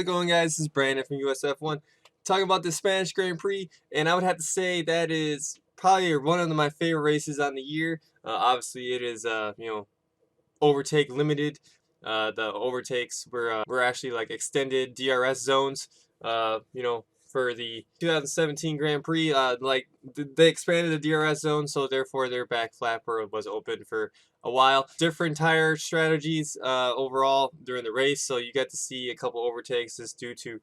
it going, guys? This is Brandon from USF1 talking about the Spanish Grand Prix, and I would have to say that is probably one of my favorite races on the year. Obviously, it is overtake limited. The overtakes were actually like extended DRS zones. For the 2017 Grand Prix, they expanded the DRS zone, so therefore their back flapper was open for a while. Different tire strategies overall during the race, so you get to see a couple overtakes just due to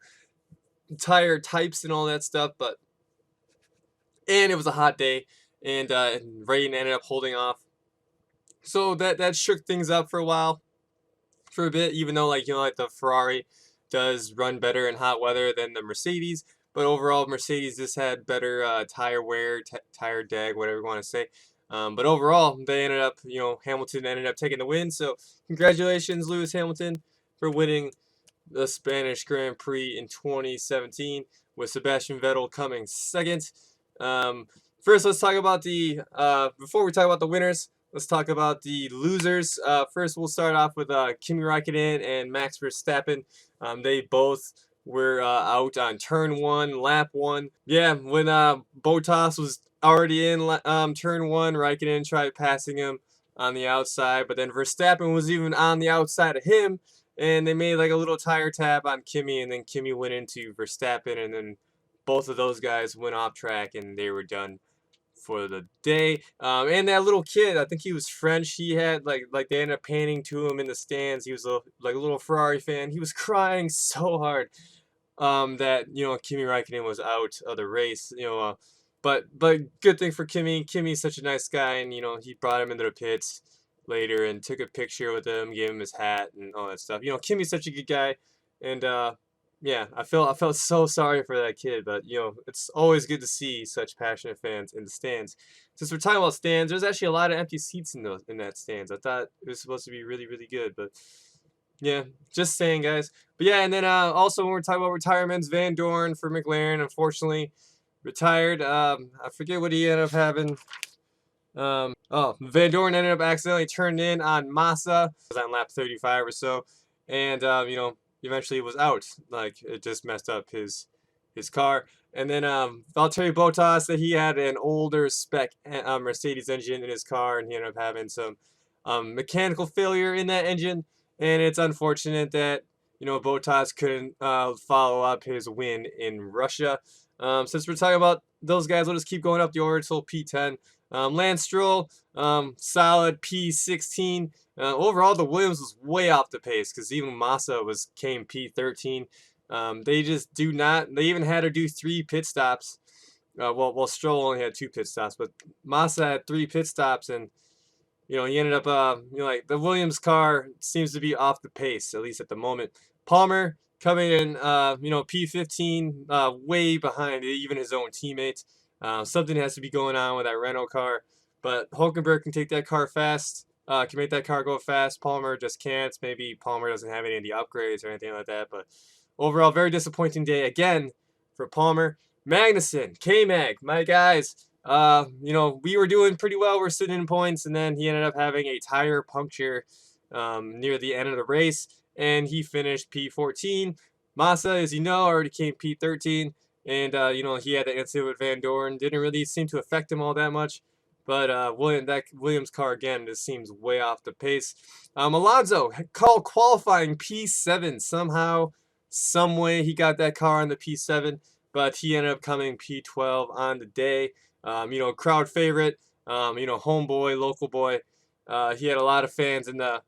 tire types and all that stuff. And it was a hot day, and rain ended up holding off, so that shook things up for a while, for a bit. Even though like the Ferrari does run better in hot weather than the Mercedes, but overall Mercedes just had better tire wear, tire drag, whatever you want to say. But overall, they ended up, Hamilton ended up taking the win. So congratulations, Lewis Hamilton, for winning the Spanish Grand Prix in 2017, with Sebastian Vettel coming second. First, let's talk about before we talk about the winners, let's talk about the losers. First, we'll start off with Kimi Raikkonen and Max Verstappen. They both were out on turn 1, lap 1. Yeah, when Bottas was already in turn 1, Raikkonen tried passing him on the outside, but then Verstappen was even on the outside of him, and they made like a little tire tap on Kimi, and then Kimi went into Verstappen, and then both of those guys went off track, and they were done for the day. And that little kid, I think he was French. He had like they ended up panning to him in the stands. He was a little Ferrari fan. He was crying so hard that Kimi Raikkonen was out of the race. But good thing for Kimi. Kimi's such a nice guy, and he brought him into the pits later and took a picture with him, gave him his hat and all that stuff. Kimi's such a good guy, and yeah, I felt so sorry for that kid, but it's always good to see such passionate fans in the stands. Since we're talking about stands, there's actually a lot of empty seats in that stands. I thought it was supposed to be really, really good, but yeah, just saying, guys. But yeah, and then also when we're talking about retirements, Van Dorn for McLaren, unfortunately retired. I forget what he ended up having. Van Dorn ended up accidentally turned in on Massa. It was on lap 35 or so, and eventually was out. Like, it just messed up his car. And then Valtteri Bottas, that he had an older spec Mercedes engine in his car, and he ended up having some mechanical failure in that engine. And it's unfortunate that Bottas couldn't follow up his win in Russia. Since we're talking about those guys, we'll just keep going up the order until P10. Lance Stroll, solid P16. Overall, the Williams was way off the pace, because even Massa came P13. They just do not. They even had to do 3 pit stops. Well, Stroll only had 2 pit stops, but Massa had 3 pit stops, and he ended up like the Williams car seems to be off the pace, at least at the moment. Palmer coming in P15, way behind even his own teammates. Something has to be going on with that Renault car, but Hulkenberg can take that car fast. Can make that car go fast. Palmer just can't. Maybe Palmer doesn't have any of the upgrades or anything like that. But overall, very disappointing day again for Palmer. Magnussen, K-Mag, my guys. We were doing pretty well. We're sitting in points, and then he ended up having a tire puncture near the end of the race, and he finished P14. Massa, as you know, already came P13, and he had the incident with Van Dorn. Didn't really seem to affect him all that much. But that Williams car, again, just seems way off the pace. Alonso qualifying P7 somehow, some way he got that car on the P7, but he ended up coming P12 on the day. Crowd favorite, homeboy, local boy. He had a lot of fans in the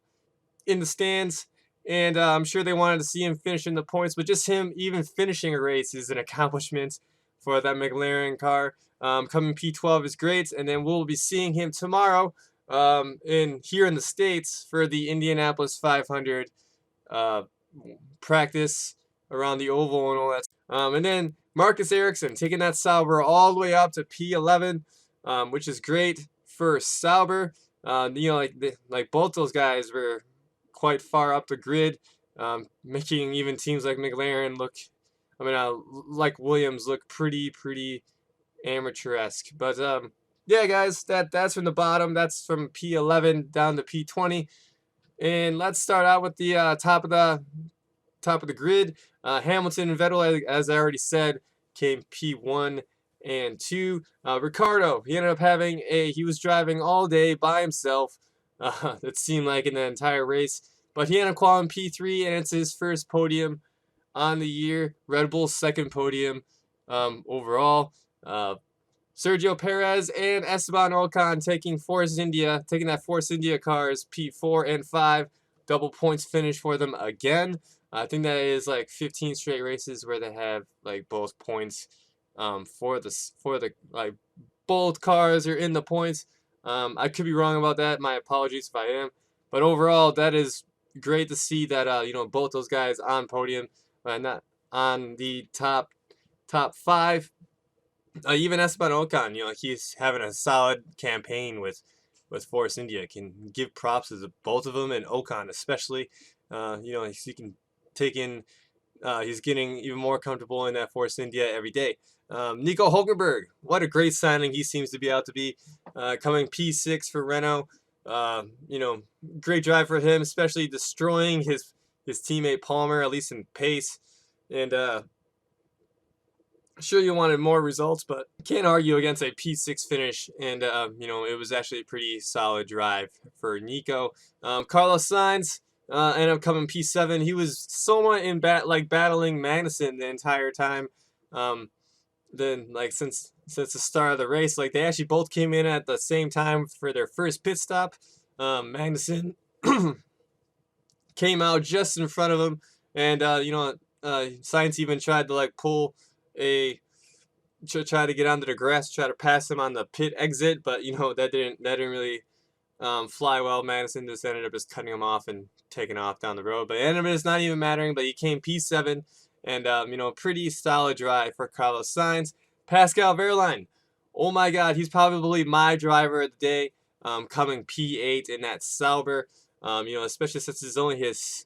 stands, and I'm sure they wanted to see him finishing the points, but just him even finishing a race is an accomplishment for that McLaren car. Coming P12 is great, and then we'll be seeing him tomorrow here in the States for the Indianapolis 500 practice around the oval and all that. And then Marcus Ericsson taking that Sauber all the way up to P11, which is great for Sauber. Like both those guys were quite far up the grid, making even teams like McLaren like Williams look pretty amateur-esque. But yeah, guys, that's from the bottom. That's from P11 down to P20. And let's start out with the top of the top of the grid. Hamilton and Vettel, as I already said, came P1 and 2. Ricardo, he ended up he was driving all day by himself. It seemed like in the entire race, but he ended up qualifying P3, and it's his first podium on the year. Red Bull's second podium overall. Sergio Perez and Esteban Ocon taking that Force India cars P4 and 5. Double points finish for them again. I think that is like 15 straight races where they have like both points for the like both cars are in the points. I could be wrong about that. My apologies if I am. But overall, that is great to see that both those guys on podium, not on the top 5. Even Esteban Ocon, he's having a solid campaign with Force India. Can give props to both of them, and Ocon especially. He can take in. He's getting even more comfortable in that Force India every day. Nico Hulkenberg, what a great signing he seems to be out to be. Coming P6 for Renault. Great drive for him, especially destroying his teammate Palmer, at least in pace. And sure, you wanted more results, but can't argue against a P6 finish. And it was actually a pretty solid drive for Nico. Carlos Sainz ended up coming P7. He was somewhat battling Magnussen the entire time. Then since the start of the race, they actually both came in at the same time for their first pit stop. Magnussen came out just in front of him, and Sainz even tried to try to get onto the grass, try to pass him on the pit exit, but that didn't really fly well. Magnussen just ended up cutting him off and taking off down the road, but it ended up just not even mattering. But he came P7, and pretty solid drive for Carlos Sainz. Pascal Wehrlein, oh my God, he's probably my driver of the day. Coming P8 in that Sauber. Especially since it's only his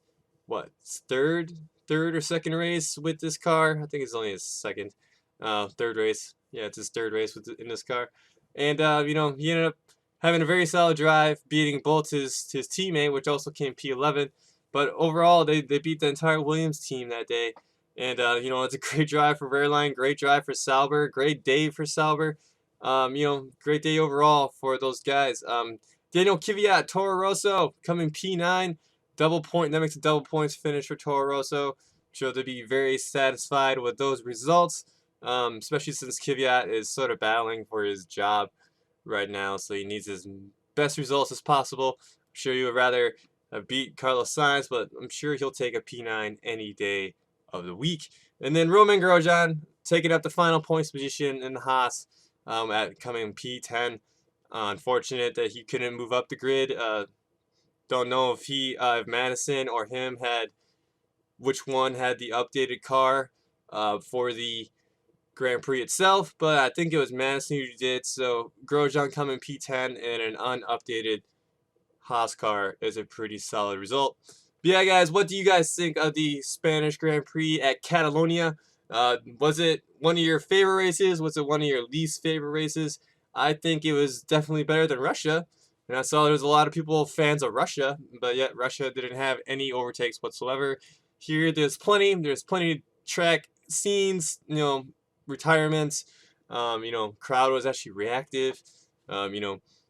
third or second race with this car. I think it's only his third race. Yeah, it's his third race in this car. And he ended up having a very solid drive, beating both his teammate, which also came P11. But overall, they beat the entire Williams team that day. And it's a great drive for Wehrlein, great drive for Sauber, great day for Sauber. Great day overall for those guys. Daniel Kvyat, Toro Rosso, coming P9, that makes a double points finish for Toro Rosso. Sure, to be very satisfied with those results, especially since Kvyat is sort of battling for his job right now, so he needs his best results as possible. I'm sure you would rather beat Carlos Sainz, but I'm sure he'll take a P9 any day of the week. And then Romain Grosjean taking up the final points position in the Haas. At coming P10. Unfortunate that he couldn't move up the grid. Don't know if Madison or him which one had the updated car for the Grand Prix itself, but I think it was Madison who did. So Grosjean coming P10 and an unupdated Haas car is a pretty solid result. But yeah, guys, what do you guys think of the Spanish Grand Prix at Catalonia? Was it one of your favorite races? Was it one of your least favorite races? I think it was definitely better than Russia. And I saw there was a lot of people fans of Russia, but yet Russia didn't have any overtakes whatsoever. Here, there's plenty track scenes, retirements. Crowd was actually reactive.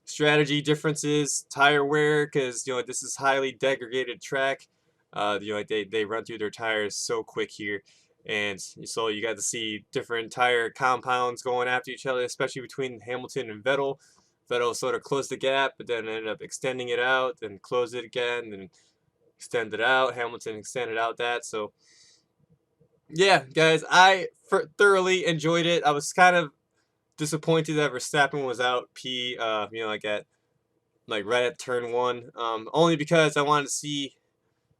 Strategy differences, tire wear, because this is highly degraded track. They run through their tires so quick here. And so you got to see different tire compounds going after each other, especially between Hamilton and Vettel. Vettel sort of closed the gap, but then ended up extending it out, then closed it again, then extended it out. Hamilton extended out that. So, yeah, guys, I thoroughly enjoyed it. I was kind of disappointed that Verstappen was out right at turn 1. Only because I wanted to see,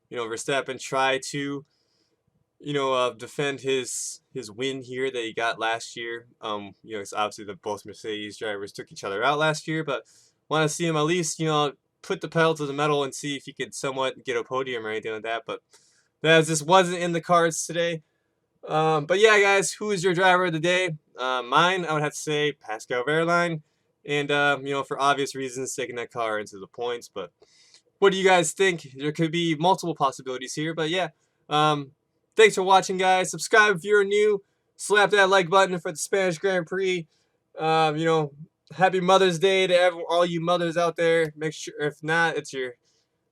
Verstappen try to defend his win here that he got last year. It's obviously both Mercedes drivers took each other out last year, but want to see him at least, put the pedal to the metal and see if he could somewhat get a podium or anything like that. But that just wasn't in the cards today. But yeah, guys, who is your driver of the day? Mine, I would have to say Pascal Wehrlein, and for obvious reasons, taking that car into the points. But what do you guys think? There could be multiple possibilities here, but yeah. Thanks for watching, guys. Subscribe if you're new. Slap that like button for the Spanish Grand Prix. You know, happy Mother's Day to all you mothers out there. Make sure, if not, it's your,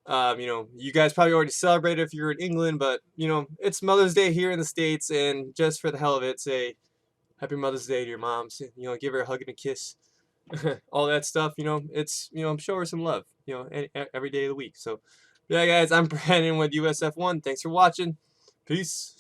you know, you guys probably already celebrated if you're in England, but, you know, it's Mother's Day here in the States, and just for the hell of it, say happy Mother's Day to your moms. You know, give her a hug and a kiss. All that stuff, you know, it's, you know, show her some love, you know, every day of the week. So, yeah, guys, I'm Brandon with USF1. Thanks for watching. Peace.